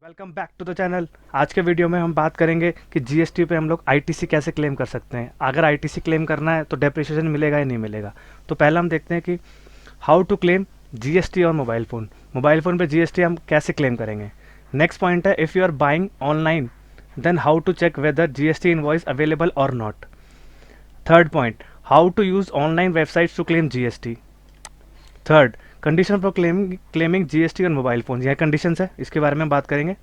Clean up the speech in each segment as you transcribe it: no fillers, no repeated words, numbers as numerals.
Welcome back to the channel. आज के video में हम बात करेंगे कि जीएसटी पे हम लोग आईटीसी कैसे क्लेम कर सकते हैं। अगर आईटीसी क्लेम करना है तो डेप्रिसिएशन मिलेगा या नहीं मिलेगा। तो पहला हम देखते हैं कि हाउ टू क्लेम जीएसटी और मोबाइल फ़ोन पे जीएसटी हम कैसे क्लेम करेंगे। नेक्स्ट पॉइंट है, if you are buying online then how to check whether GST invoice available और not. Third point, how to use online websites to claim GST. Third, condition for claiming GST और mobile phone, यह conditions है, इसके बारे में बात करेंगे।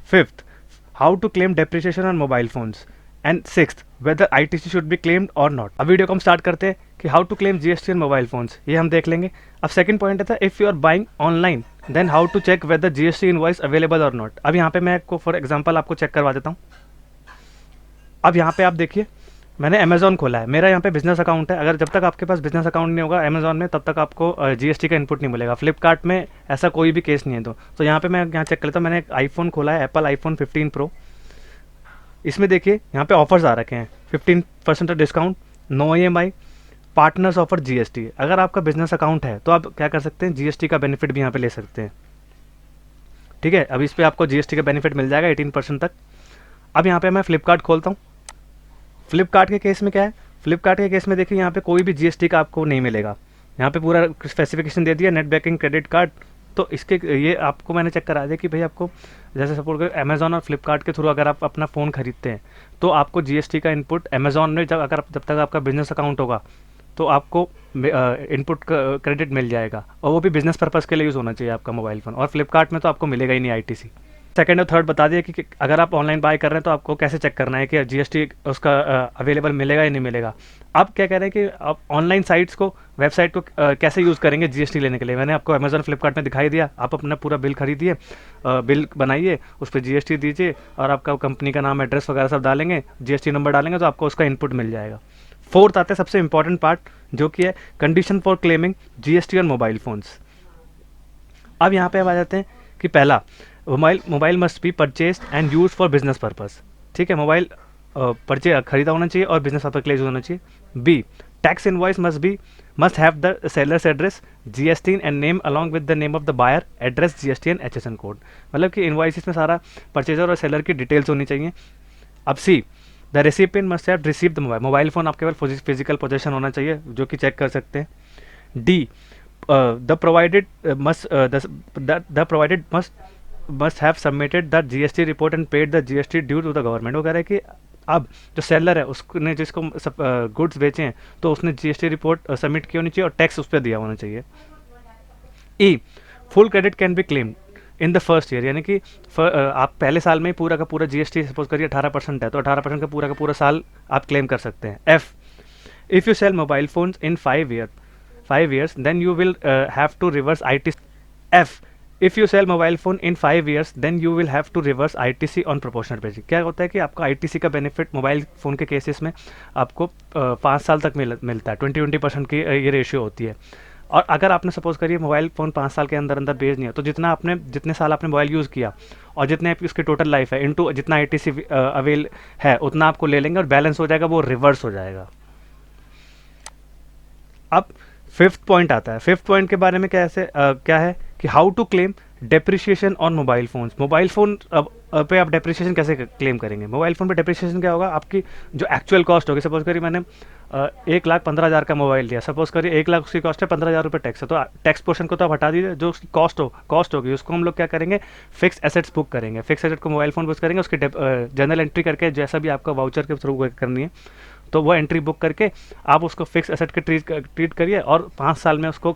Fifth, how to claim depreciation on mobile phones. And sixth, whether ITC should be claimed और नॉट। अब वीडियो को हम स्टार्ट करते हैं कि how to claim GST on mobile phones, ये हम देख लेंगे। अब सेकंड पॉइंट था, if you are buying online then how to check whether GST invoice available और नॉट। अब यहाँ पे मैं आपको फॉर एग्जांपल आपको चेक करवा देता हूँ। अब यहाँ पे आप देखिए, मैंने अमेजोन खोला है, मेरा यहाँ पे बिजनेस अकाउंट है। अगर जब तक आपके पास बिजनेस अकाउंट नहीं होगा अमेजोन में, तब तक आपको जीएसटी का इनपुट नहीं मिलेगा। फ्लिपकार्ट में ऐसा कोई भी केस नहीं है। तो यहाँ पे मैं यहाँ चेक कर लेता हूँ। मैंने एक आईफोन खोला है, एप्पल आईफोन 15 प्रो। इसमें देखिए यहाँ पे ऑफर्स आ रखे हैं, 15% discount, no EMI, partners offer GST. अगर आपका बिजनेस अकाउंट है तो आप क्या कर सकते हैं, जीएसटी का बेनिफिट भी यहाँ पे ले सकते हैं। ठीक है, अब इस पर आपको जीएसटी का बेनिफिट मिल जाएगा 18% तक। अब यहाँ पे मैं फ्लिपकार्ट खोलता हूँ। फ्लिपकार्ट के केस में क्या है, फ्लिपकार्ट के केस में देखिए यहाँ पे कोई भी जीएसटी का आपको नहीं मिलेगा। यहाँ पे पूरा स्पेसिफिकेशन दे दिया, नेट बैंकिंग, क्रेडिट कार्ड। तो इसके ये आपको मैंने चेक करा दिया कि भाई आपको जैसे सपोर्ट कर अमेजोन और फ्लिपकार्ट के थ्रू अगर आप अपना फ़ोन खरीदते हैं तो आपको जीएसटी का इनपुट अमेजोन में जब तक आपका बिजनेस अकाउंट होगा तो आपको इनपुट क्रेडिट मिल जाएगा, और वो भी बिजनेस पर्पज़ के लिए यूज़ होना चाहिए आपका मोबाइल फ़ोन। और फ्लिपकार्ट में तो आपको मिलेगा ही नहीं आईटीसी। सेकंड और थर्ड बता दिया कि अगर आप ऑनलाइन बाय कर रहे हैं तो आपको कैसे चेक करना है कि जीएसटी उसका अवेलेबल मिलेगा या नहीं मिलेगा। अब क्या कह रहे हैं कि आप ऑनलाइन साइट्स को, वेबसाइट को कैसे यूज़ करेंगे जीएसटी लेने के लिए। मैंने आपको अमेजोन फ्लिपकार्ट में दिखाई दिया। आप अपना पूरा बिल खरीदिए, बिल बनाइए, उस पर जीएसटी दीजिए और आपका कंपनी का नाम, एड्रेस वगैरह सब डालेंगे, जीएसटी नंबर डालेंगे तो आपको उसका इनपुट मिल जाएगा। फोर्थ आता है सबसे इंपॉर्टेंट पार्ट, जो कि है condition for claiming GST on mobile phones. अब यहाँ पे हम आ जाते हैं कि पहला, mobile must be purchase and use for business purpose. ठीक है, मोबाइल खरीदा होना चाहिए और बिजनेस पर्पज के लिए यूज होना चाहिए। B, tax invoice must have the seller's address, GST and name along with the name of the buyer, address, GST and HSN code. मतलब कि इनवॉइस में सारा परचेजर और सेलर की डिटेल्स होनी चाहिए। अब C, the recipient must have receive the mobile phone आपके पास फिजिकल पोजेशन होना चाहिए, जो कि चेक कर सकते हैं। D, the provided must the provided must have submitted the GST report and paid the GST due to the government। वो कह रहा है कि अब जो सेलर है उसने जिसको गुड्स बेचे हैं तो उसने जीएसटी रिपोर्ट सबमिट की होनी चाहिए और टैक्स उस पर दिया होना चाहिए। E, full credit can be claimed in the first year, यानी कि आप पहले साल में ही पूरा का पूरा जीएसटी सपोज करिए 18% है तो 18% का पूरा साल आप क्लेम कर सकते हैं। F, if you sell mobile phones in 5 years then you will have to reverse ITC। F, if you sell mobile phone in 5 years then you will have to reverse ITC on proportionate basis। क्या होता है कि आपका ITC का benefit mobile phone के cases में आपको 5 साल तक मिलता है। 20% की ये रेशियो होती है। और अगर आपने सपोज करिए मोबाइल फ़ोन 5 साल के अंदर अंदर बेच दिया तो जितने साल आपने मोबाइल यूज़ किया और जितने आपकी उसकी टोटल लाइफ है इनटू जितना आईटीसी अवेल है उतना आपको ले लेंगे और बैलेंस हो जाएगा, वो रिवर्स हो जाएगा। अब फिफ्थ पॉइंट आता है। फिफ्थ पॉइंट के बारे में क्या है कि how to claim depreciation on mobile phones. Mobile phone पे आप डेप्रिसिएशन कैसे क्लेम करेंगे। मोबाइल फ़ोन पे डेप्रिसिएशन क्या होगा, आपकी जो एक्चुअल कॉस्ट होगी। सपोज करिए मैंने 1,15,000 का मोबाइल लिया, सपोज करिए 1 लाख उसकी कॉस्ट है, 15,000 रुपये टैक्स है, तो टैक्स पोर्शन को तो आप हटा दीजिए। जो उसकी कॉस्ट होगी उसको हम लोग क्या करेंगे, फिक्स एसेट्स बुक करेंगे। फिक्स एसेट को मोबाइल फ़ोन बुक करेंगे, उसकी जनरल एंट्री करके जैसा भी आपका वाउचर के थ्रू करनी है तो वो एंट्री बुक करके आप उसको फिक्स एसेट के ट्रीट करिए और 5 साल में उसको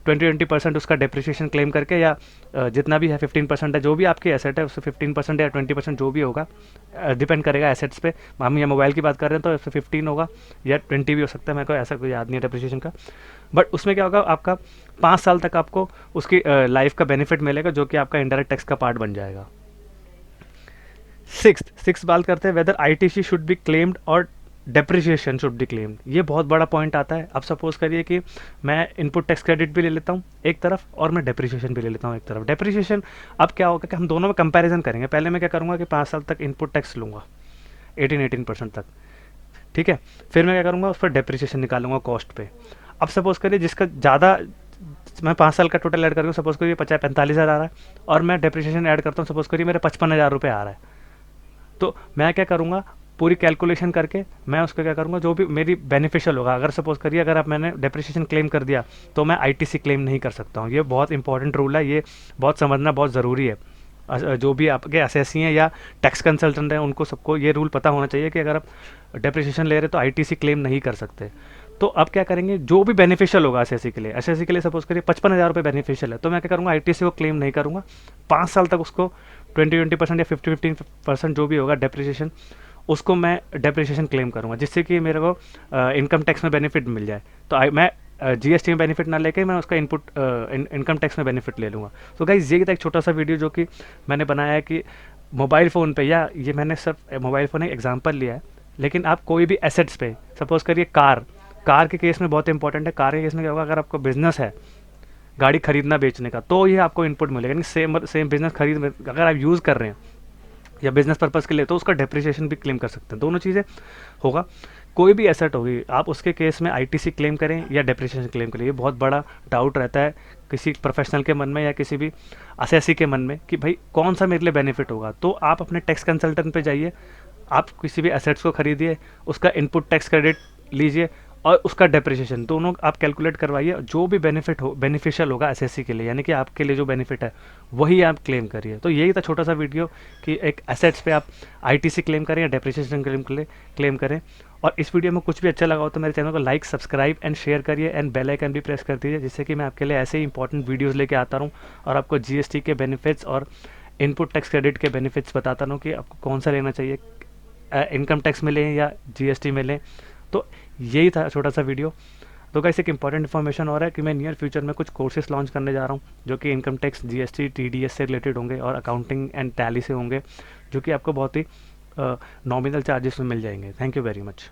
20% उसका डेप्रिसिएशन क्लेम करके, या जितना भी है 15% है, जो भी आपकी एसेट है उससे 15% या 20% जो भी होगा, डिपेंड करेगा एसेट्स पे। हम ये मोबाइल की बात कर रहे हैं तो इससे 15 होगा या 20 भी हो सकता है, मेरे को ऐसा कोई याद नहीं है डेप्रिसिएशन का। बट उसमें क्या होगा, आपका 5 साल तक आपको उसकी लाइफ का बेनिफिट मिलेगा, जो कि आपका इंडायरेक्ट टैक्स का पार्ट बन जाएगा। सिक्स बात करते हैं, whether ITC should be claimed और डेप्रिसिएशन शुड बी क्लेम्ड। ये बहुत बड़ा पॉइंट आता है। अब सपोज करिए कि मैं इनपुट टैक्स क्रेडिट भी ले लेता हूँ एक तरफ और मैं डेप्रिसिएशन भी ले लेता हूँ एक तरफ। डेप्रिसिएशन अब क्या होगा कि हम दोनों में कंपैरिजन करेंगे। पहले मैं क्या करूँगा कि 5 साल तक इनपुट टैक्स लूँगा 18% तक, ठीक है। फिर मैं क्या करूँगा, उस पर डेप्रिसिएशन निकालूंगा कॉस्ट पे। अब सपोज करिए जिसका ज़्यादा मैं 5 साल का टोटल ऐड कर रहा हूँ, सपोज करिए 45,000 आ रहा है, और मैं डेप्रिसिएशन ऐड करता हूँ, सपोज करिए मेरे 55,000 रुपये आ रहा है। तो मैं क्या करूँगा, पूरी कैलकुलेशन करके मैं उसको क्या करूँगा, जो भी मेरी बेनिफिशियल होगा। अगर सपोज करिए अगर आप मैंने डेप्रिसिएशन क्लेम कर दिया तो मैं आईटीसी क्लेम नहीं कर सकता हूँ। ये बहुत इंपॉर्टेंट रूल है, ये बहुत समझना बहुत ज़रूरी है। जो भी आपके असेसी हैं या टैक्स कंसल्टेंट हैं, उनको सबको ये रूल पता होना चाहिए कि अगर आप डेप्रिसिएशन ले रहे तो आईटीसी क्लेम नहीं कर सकते। तो अब क्या करेंगे, जो भी बेनिफिशियल होगा एसएससी के लिए सपोज करिए 55,000 रुपये बेनिफिशियल है, तो मैं क्या करूँगा, आईटीसी को क्लेम नहीं करूँगा। 5 साल तक उसको 20% या 15% जो भी होगा डेप्रिसिएशन, उसको मैं डेप्रिसिएशन क्लेम करूँगा, जिससे कि मेरे को इनकम टैक्स में बेनिफिट मिल जाए। तो मैं जीएसटी में बेनिफिट ना लेके मैं उसका इनकम टैक्स में बेनिफिट ले लूँगा। तो गाइस ये था एक छोटा सा वीडियो जो कि मैंने बनाया है कि मोबाइल फ़ोन पे, या ये मैंने सिर्फ मोबाइल फ़ोन एक एग्जांपल लिया है, लेकिन आप कोई भी एसेट्स पे, सपोज करिए कार के केस में बहुत इंपॉर्टेंट है। कार के केस में क्या होगा, अगर आपको बिजनेस है गाड़ी खरीदना बेचने का, तो ये आपको इनपुट मिलेगा। सेम बिजनेस खरीद अगर आप यूज़ कर रहे हैं या बिजनेस पर्पज़ के लिए, तो उसका डेप्रिसिएशन भी क्लेम कर सकते हैं। दोनों चीज़ें होगा। कोई भी एसेट होगी, आप उसके केस में आईटीसी क्लेम करें या डेप्रिसिएशन क्लेम करें, ये बहुत बड़ा डाउट रहता है किसी प्रोफेशनल के मन में या किसी भी असेसी के मन में कि भाई कौन सा मेरे लिए बेनिफिट होगा। तो आप अपने टैक्स कंसल्टेंट पे जाइए, आप किसी भी एसेट्स को खरीदिए, उसका इनपुट टैक्स क्रेडिट लीजिए और उसका डेप्रिसिएशन, दोनों आप कैलकुलेट करवाइए। जो भी बेनिफिट हो, बेनिफिशियल होगा एसएससी के लिए, यानी कि आपके लिए जो बेनिफिट है वही आप क्लेम करिए। तो यही था छोटा सा वीडियो कि एक एसेट्स पे आप आईटीसी क्लेम करें या डेप्रिसिएशन क्लेम करें। और इस वीडियो में कुछ भी अच्छा लगा हो तो मेरे चैनल को लाइक, सब्सक्राइब एंड शेयर करिए, एंड बेल आइकन भी प्रेस कर दीजिए, जिससे कि मैं आपके लिए ऐसे ही इंपॉर्टेंट वीडियोज़ लेके आता रहूँ और आपको जीएसटी के बेनिफिट्स और इनपुट टैक्स क्रेडिट के बेनिफिट्स बताता रहूँ कि आपको कौन सा लेना चाहिए, इनकम टैक्स में लें या जीएसटी में लें। तो यही था छोटा सा वीडियो। तो गाइस एक इंपॉर्टेंट इन्फॉर्मेशन और है कि मैं नियर फ्यूचर में कुछ कोर्सेज लॉन्च करने जा रहा हूँ, जो कि इनकम टैक्स, जीएसटी, टीडीएस से रिलेटेड होंगे और अकाउंटिंग एंड टैली से होंगे, जो कि आपको बहुत ही नॉमिनल चार्जेस में मिल जाएंगे। Thank you very much.